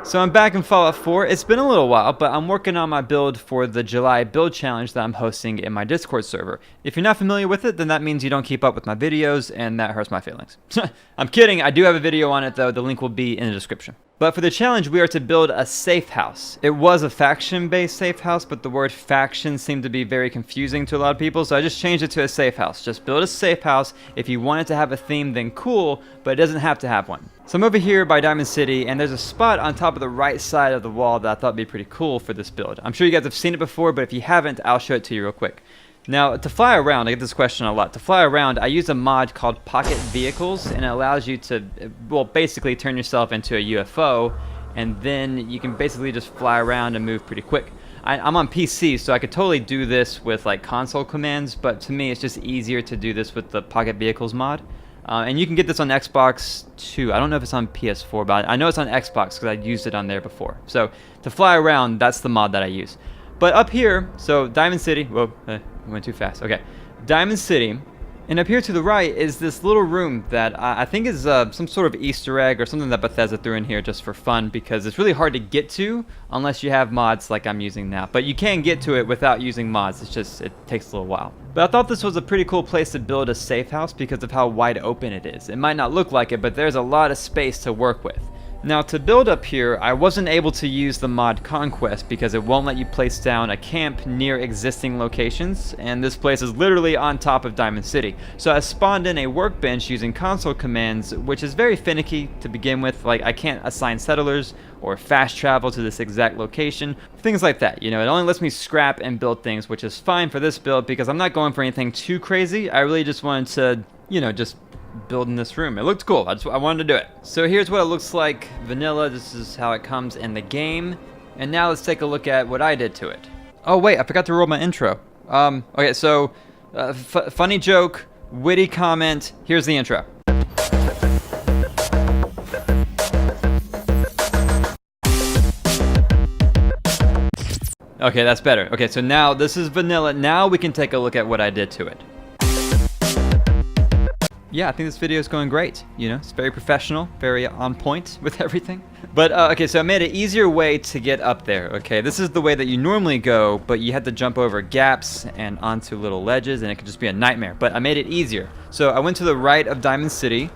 So I'm back in Fallout 4. It's been a little while, but I'm working on my build for the July build challenge that I'm hosting in my Discord server. If you're not familiar with it, then that means you don't keep up with my videos, and that hurts my feelings. I'm kidding, I do have a video on it though, the link will be in the description. But for the challenge, we are to build a safe house. It was a faction-based safe house, but the word faction seemed to be very confusing to a lot of people, so I just changed it to a safe house. Just build a safe house. If you want it to have a theme, then cool, but it doesn't have to have one. So I'm over here by Diamond City, and there's a spot on top of the right side of the wall that I thought would be pretty cool for this build. I'm sure you guys have seen it before, but if you haven't, I'll show it to you real quick. Now, to fly around, I get this question a lot. To fly around, I use a mod called Pocket Vehicles, and it allows you to, well, basically turn yourself into a UFO, and then you can basically just fly around and move pretty quick. I'm on PC, so I could totally do this with like console commands, but to me, it's just easier to do this with the Pocket Vehicles mod. And you can get this on Xbox too. I don't know if it's on PS4, but I know it's on Xbox because I used it on there before. So to fly around, that's the mod that I use. But up here, so Diamond City, whoa, went too fast. Okay, Diamond City, and up here to the right is this little room that I think is some sort of Easter egg or something that Bethesda threw in here just for fun because it's really hard to get to unless you have mods like I'm using now. But you can get to it without using mods, it's just, it takes a little while. But I thought this was a pretty cool place to build a safe house because of how wide open it is. It might not look like it, but there's a lot of space to work with. Now to build up here, I wasn't able to use the mod Conquest because it won't let you place down a camp near existing locations, and this place is literally on top of Diamond City. So I spawned in a workbench using console commands, which is very finicky to begin with. Like, I can't assign settlers or fast travel to this exact location, things like that. You know, it only lets me scrap and build things, which is fine for this build because I'm not going for anything too crazy. I really just wanted to, you know, just building this room. It looked cool. I wanted to do it. So here's what it looks like vanilla. This is how it comes in the game. And now let's take a look at what I did to it. Oh wait, I forgot to roll my intro. Okay, so funny joke, witty comment. Here's the intro. Okay, that's better. Okay, so now this is vanilla. Now we can take a look at what I did to it. Yeah, I think this video is going great. You know, it's very professional, very on point with everything. But okay, so I made an easier way to get up there. Okay, this is the way that you normally go, but you had to jump over gaps and onto little ledges, and it could just be a nightmare. But I made it easier. So I went to the right of Diamond City,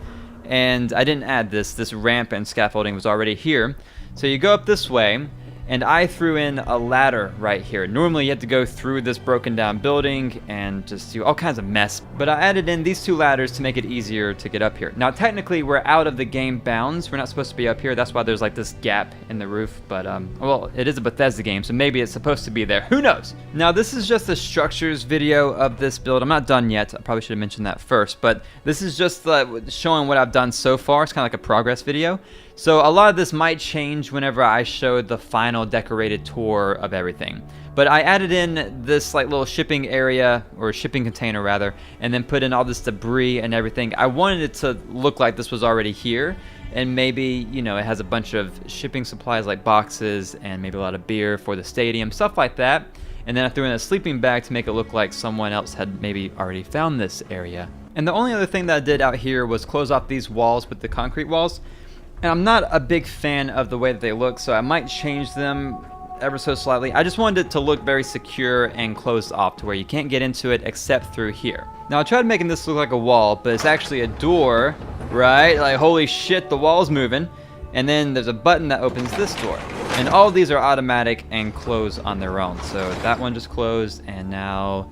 and I didn't add this. This ramp and scaffolding was already here. So you go up this way, and I threw in a ladder right here. Normally you have to go through this broken down building and just do all kinds of mess, but I added in these two ladders to make it easier to get up here. Now technically we're out of the game bounds. We're not supposed to be up here. That's why there's like this gap in the roof, but well, it is a Bethesda game, so maybe it's supposed to be there. Who knows? Now this is just the structures video of this build. I'm not done yet. I probably should have mentioned that first, but this is just showing what I've done so far. It's kind of like a progress video. So a lot of this might change whenever I show the final decorated tour of everything. But I added in this like little shipping area, or shipping container rather, and then put in all this debris and everything. I wanted it to look like this was already here, and maybe, you know, it has a bunch of shipping supplies like boxes and maybe a lot of beer for the stadium, stuff like that. And then I threw in a sleeping bag to make it look like someone else had maybe already found this area. And the only other thing that I did out here was close off these walls with the concrete walls. And I'm not a big fan of the way that they look, so I might change them ever so slightly. I just wanted it to look very secure and closed off to where you can't get into it except through here. Now I tried making this look like a wall, but it's actually a door, right? Like, holy shit, the wall's moving. And then there's a button that opens this door. And all of these are automatic and close on their own. So that one just closed, and now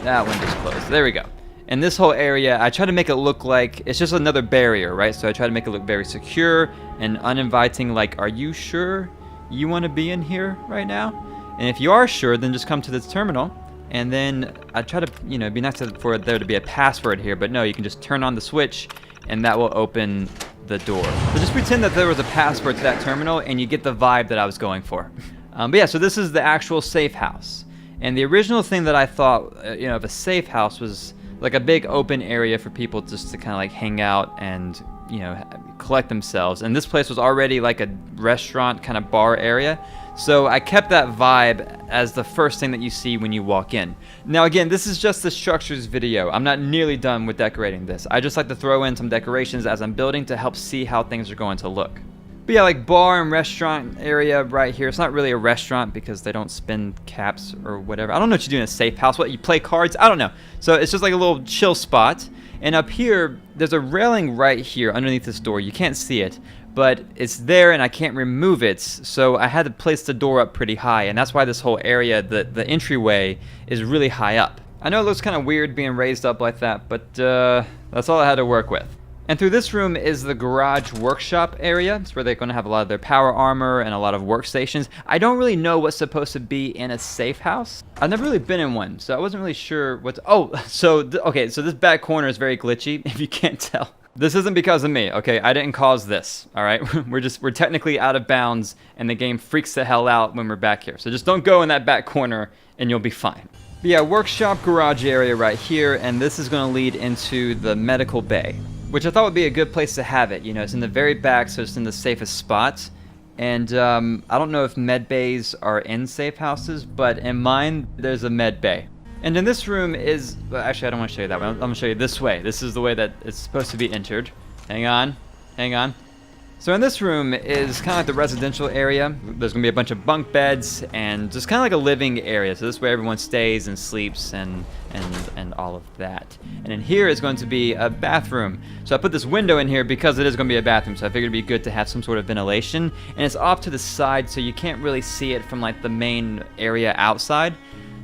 that one just closed. There we go. And this whole area, I try to make it look like it's just another barrier, right? So I try to make it look very secure and uninviting, like, are you sure you want to be in here right now? And if you are sure, then just come to this terminal. And then I try to, you know, it'd be nice for there to be a password here, but no, you can just turn on the switch and that will open the door. So just pretend that there was a password to that terminal and you get the vibe that I was going for. But yeah, so this is the actual safe house. And the original thing that I thought, you know, of a safe house was like a big open area for people just to kind of like hang out and, you know, collect themselves. And this place was already like a restaurant kind of bar area. So I kept that vibe as the first thing that you see when you walk in. Now again, this is just the structures video. I'm not nearly done with decorating this. I just like to throw in some decorations as I'm building to help see how things are going to look. But yeah, like bar and restaurant area right here. It's not really a restaurant because they don't spend caps or whatever. I don't know what you do in a safe house. What, you play cards? I don't know. So it's just like a little chill spot. And up here, there's a railing right here underneath this door. You can't see it, but it's there and I can't remove it. So I had to place the door up pretty high. And that's why this whole area, the entryway, is really high up. I know it looks kind of weird being raised up like that, but that's all I had to work with. And through this room is the garage workshop area. It's where they're going to have a lot of their power armor and a lot of workstations. I don't really know what's supposed to be in a safe house. I've never really been in one, so I wasn't really sure what to... Oh, so, okay, so this back corner is very glitchy, if you can't tell. This isn't because of me, okay? I didn't cause this, all right? We're technically out of bounds, and the game freaks the hell out when we're back here. So just don't go in that back corner, and you'll be fine. But yeah, workshop garage area right here, and this is going to lead into the medical bay, which I thought would be a good place to have it. You know, it's in the very back, so it's in the safest spot. And I don't know if med bays are in safe houses, but in mine, there's a med bay. And in this room is... Well, actually, I don't want to show you that way. I'm going to show you this way. This is the way that it's supposed to be entered. Hang on. Hang on. So in this room is kind of like the residential area. There's going to be a bunch of bunk beds and just kind of like a living area. So this way everyone stays and sleeps and all of that. And in here is going to be a bathroom. So I put this window in here because it is going to be a bathroom. So I figured it'd be good to have some sort of ventilation. And it's off to the side so you can't really see it from like the main area outside.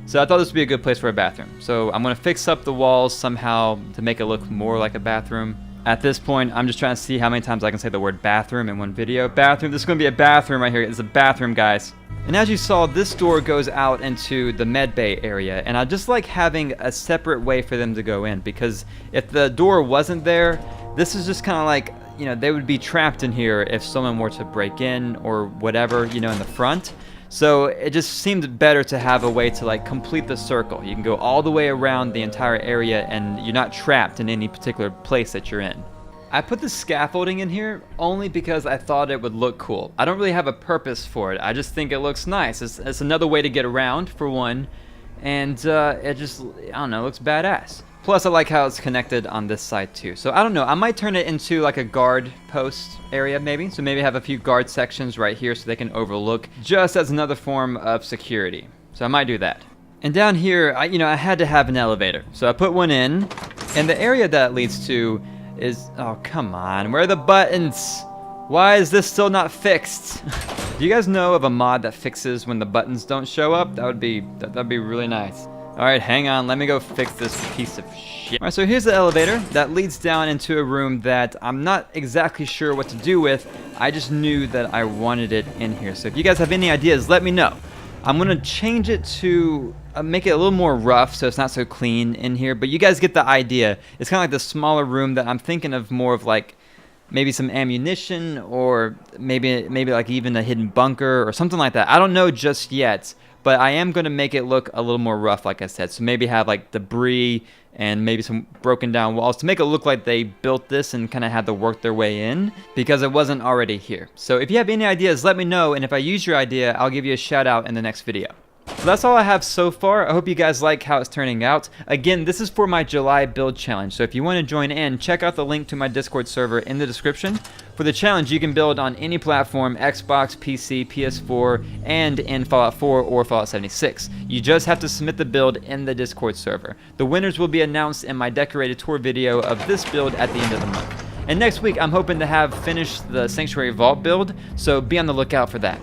So I thought this would be a good place for a bathroom. So I'm going to fix up the walls somehow to make it look more like a bathroom. At this point, I'm just trying to see how many times I can say the word bathroom in one video. Bathroom. This is going to be a bathroom right here. It's a bathroom, guys. And as you saw, this door goes out into the med bay area. And I just like having a separate way for them to go in. Because if the door wasn't there, this is just kind of like, you know, they would be trapped in here if someone were to break in or whatever, you know, in the front. So it just seemed better to have a way to like complete the circle. You can go all the way around the entire area and you're not trapped in any particular place that you're in. I put the scaffolding in here only because I thought it would look cool. I don't really have a purpose for it. I just think it looks nice. It's another way to get around, for one. And it just, I don't know, looks badass. Plus, I like how it's connected on this side too. So I don't know, I might turn it into like a guard post area maybe. So maybe have a few guard sections right here so they can overlook, just as another form of security. So I might do that. And down here, I had to have an elevator. So I put one in, and the area that leads to is, oh come on, where are the buttons? Why is this still not fixed? Do you guys know of a mod that fixes when the buttons don't show up? That'd be really nice. Alright, hang on, let me go fix this piece of shit. Alright, so here's the elevator that leads down into a room that I'm not exactly sure what to do with. I just knew that I wanted it in here. So if you guys have any ideas, let me know. I'm going to change it to make it a little more rough so it's not so clean in here. But you guys get the idea. It's kind of like the smaller room that I'm thinking of, more of like maybe some ammunition or maybe like even a hidden bunker or something like that. I don't know just yet. But I am going to make it look a little more rough, like I said. So maybe have like debris and maybe some broken down walls to make it look like they built this and kind of had to work their way in because it wasn't already here. So if you have any ideas, let me know. And if I use your idea, I'll give you a shout out in the next video. So that's all I have so far. I hope you guys like how it's turning out. Again, this is for my July build challenge. So if you want to join in, check out the link to my Discord server in the description. For the challenge, you can build on any platform, Xbox, PC, PS4, and in Fallout 4 or Fallout 76. You just have to submit the build in the Discord server. The winners will be announced in my decorated tour video of this build at the end of the month. And next week, I'm hoping to have finished the Sanctuary Vault build, so be on the lookout for that.